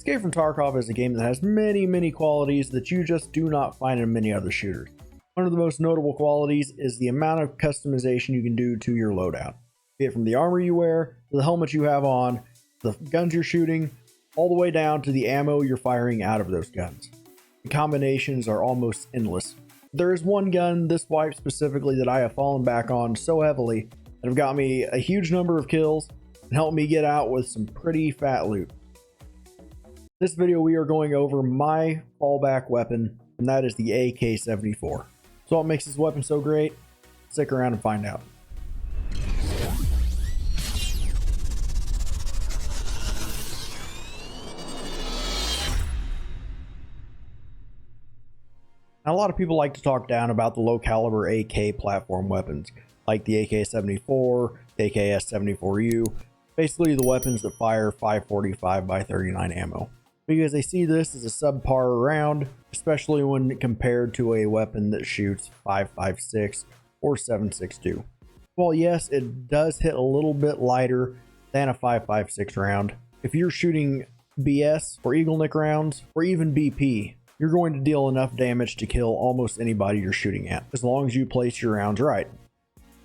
Escape from Tarkov is a game that has many qualities that you just do not find in many other shooters. One of the most notable qualities is the amount of customization you can do to your loadout. Be it from the armor you wear, to the helmet you have on, the guns you're shooting, all the way down to the ammo you're firing out of those guns. The combinations are almost endless. There is one gun, this wipe specifically, that I have fallen back on so heavily that have got me a huge number of kills and helped me get out with some pretty fat loot. This video we are going over my fallback weapon, and that is the AK-74. So what makes this weapon so great? Stick around and find out. Now, a lot of people like to talk down about the low caliber AK platform weapons, like the AK-74, the AKS-74U, basically the weapons that fire 545x39 ammo, because they see this as a subpar round, especially when compared to a weapon that shoots 5.56 or 7.62. While yes, it does hit a little bit lighter than a 5.56 round, if you're shooting BS or Eagle Nick rounds or even BP, you're going to deal enough damage to kill almost anybody you're shooting at, as long as you place your rounds right.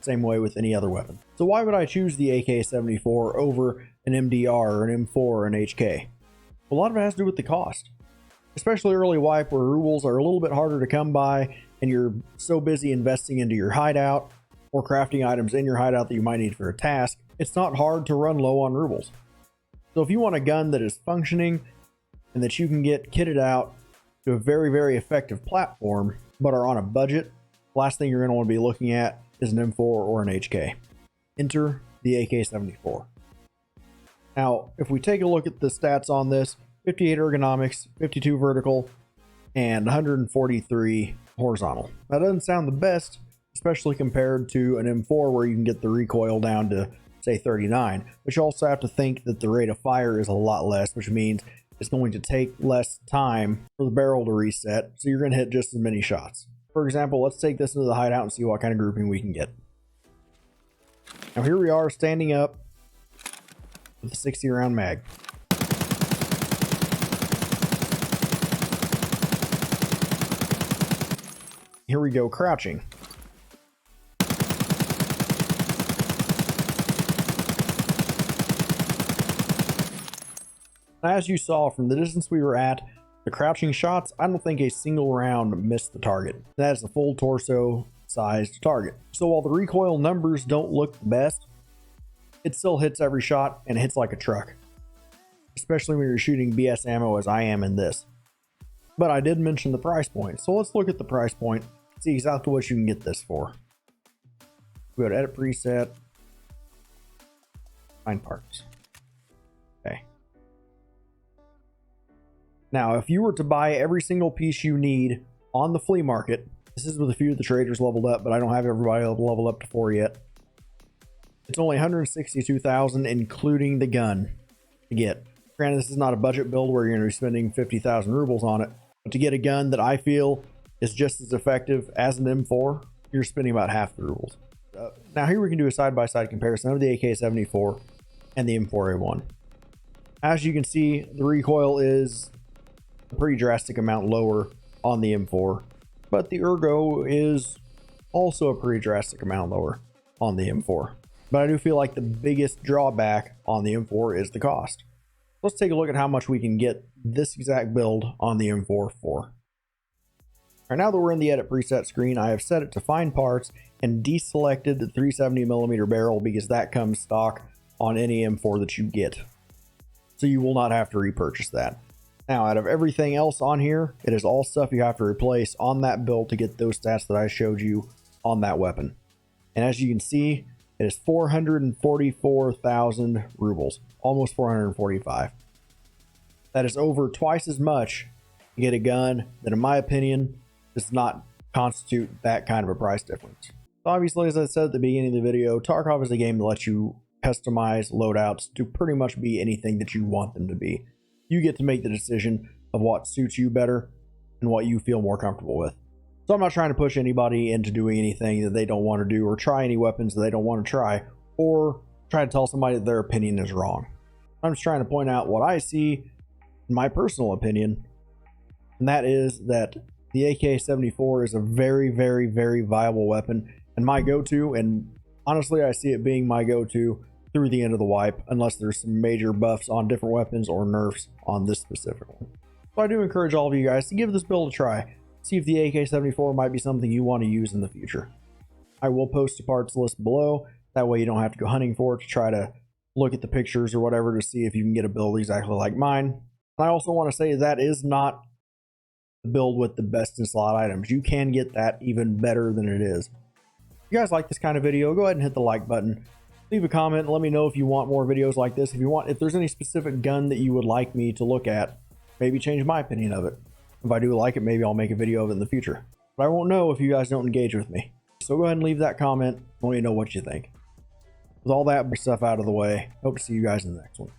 Same way with any other weapon. So why would I choose the AK-74 over an MDR or an M4 or an HK? A lot of it has to do with the cost. Especially early wipe, where rubles are a little bit harder to come by and you're so busy investing into your hideout or crafting items in your hideout that you might need for a task, it's not hard to run low on rubles. So if you want a gun that is functioning and that you can get kitted out to a very effective platform, but are on a budget, the last thing you're going to want to be looking at is an M4 or an HK. Enter the AK-74. Now, if we take a look at the stats on this, 58 ergonomics, 52 vertical, and 143 horizontal. That doesn't sound the best, especially compared to an M4 where you can get the recoil down to, say, 39. But you also have to think that the rate of fire is a lot less, which means it's going to take less time for the barrel to reset, so you're going to hit just as many shots. For example, let's take this into the hideout and see what kind of grouping we can get. Now here we are standing up with a 60 round mag. Here we go crouching. As you saw from the distance we were at, the crouching shots, I don't think a single round missed the target. That is a full torso sized target. So while the recoil numbers don't look the best, it still hits every shot and hits like a truck. Especially when you're shooting BS ammo as I am in this. But I did mention the price point, so let's look at the price point, see exactly what you can get this for. We go to edit preset, find parts. Okay. Now, if you were to buy every single piece you need on the flea market, this is with a few of the traders leveled up, but I don't have everybody leveled up to 4 yet. It's only 162,000, including the gun to get. Granted, this is not a budget build where you're going to be spending 50,000 rubles on it, but to get a gun that I feel is just as effective as an M4, you're spending about half the rubles. Now here we can do a side-by-side comparison of the AK-74 and the M4A1. As you can see, the recoil is a pretty drastic amount lower on the M4, but the ergo is also a pretty drastic amount lower on the M4. But I do feel like the biggest drawback on the M4 is the cost. Let's take a look at how much we can get this exact build on the M4 for. All right, now that we're in the edit preset screen, I have set it to find parts and deselected the 370mm barrel because that comes stock on any M4 that you get. So you will not have to repurchase that. Now, out of everything else on here, it is all stuff you have to replace on that build to get those stats that I showed you on that weapon. And as you can see, it is 444,000 rubles, almost 445. That is over twice as much to get a gun that, in my opinion, does not constitute that kind of a price difference. So obviously, as I said at the beginning of the video, Tarkov is a game that lets you customize loadouts to pretty much be anything that you want them to be. You get to make the decision of what suits you better and what you feel more comfortable with. So I'm not trying to push anybody into doing anything that they don't want to do, or try any weapons that they don't want to try, or try to tell somebody that their opinion is wrong. I'm just trying to point out what I see in my personal opinion, and that is that the AK-74 is a very, very, very viable weapon and my go-to, and honestly, I see it being my go-to through the end of the wipe, unless there's some major buffs on different weapons or nerfs on this specific one. So I do encourage all of you guys to give this build a try. See if the AK-74 might be something you want to use in the future. I will post a parts list below. That way you don't have to go hunting for it to try to look at the pictures or whatever to see if you can get a build exactly like mine. And I also want to say that is not the build with the best in slot items. You can get that even better than it is. If you guys like this kind of video, go ahead and hit the like button. Leave a comment and let me know if you want more videos like this. If there's any specific gun that you would like me to look at, maybe change my opinion of it. If I do like it, maybe I'll make a video of it in the future. But I won't know if you guys don't engage with me. So go ahead and leave that comment. Let me know what you think. With all that stuff out of the way, hope to see you guys in the next one.